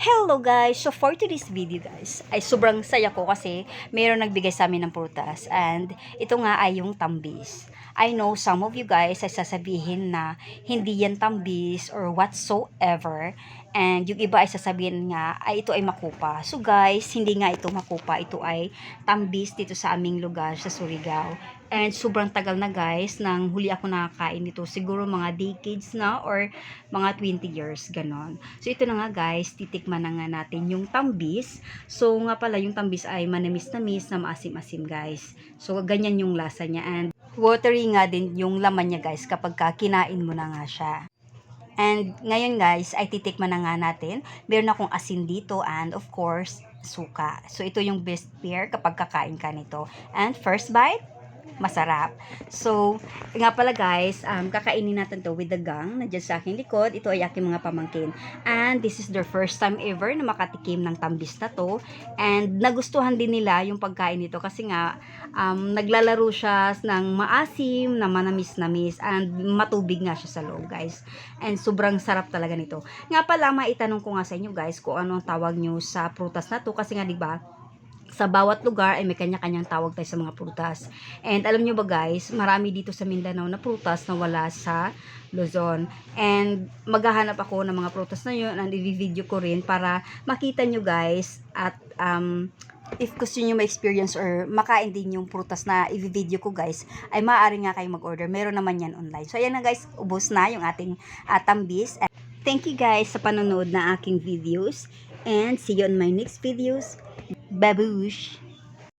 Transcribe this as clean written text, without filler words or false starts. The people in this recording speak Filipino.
Hello guys! So for today's video guys, ay sobrang saya ko kasi mayroong nagbigay sa amin ng prutas and ito nga ay yung tambis. I know some of you guys ay sasabihin na hindi yan tambis or whatsoever and yung iba ay sasabihin nga ay ito ay makupa. So guys, hindi nga ito makupa, ito ay tambis dito sa aming lugar sa Surigao. And sobrang tagal na guys nang huli ako nakakain nito. Siguro mga decades na or mga 20 years, ganon. So ito na nga guys, titikman na nga natin yung tambis. So nga pala yung tambis ay manamis-namis na maasim-asim guys. So ganyan yung lasa niya and watery nga din yung laman niya guys kapag kinain mo na nga siya. And ngayon guys ay titikman na nga natin. Meron akong asin dito and of course suka. So ito yung best pair kapag kakain ka nito. And first bite, masarap. So, nga pala guys, kakainin natin to with the gang na dyan sa aking likod. Ito ay aking mga pamangkin. And this is their first time ever na makatikim ng tambis na to. And nagustuhan din nila yung pagkain nito kasi nga, naglalaro siya ng maasim, na manamis-namis, and matubig nga siya sa loob guys. And sobrang sarap talaga nito. Nga pala, maitanong ko nga sa inyo guys kung ano ang tawag nyo sa prutas na to kasi nga diba, sa bawat lugar ay may kanya-kanyang tawag tayo sa mga prutas. And alam nyo ba guys, marami dito sa Mindanao na prutas na wala sa Luzon. And maghahanap ako ng mga prutas na yun and i-video ko rin para makita nyo guys at if gusto nyo ma-experience or makain din yung prutas na i-video ko guys, ay maaari nga kayo mag-order. Meron naman yan online. So ayan na guys, ubos na yung ating tambis. Thank you guys sa panonood na aking videos and see you on my next videos. Babush!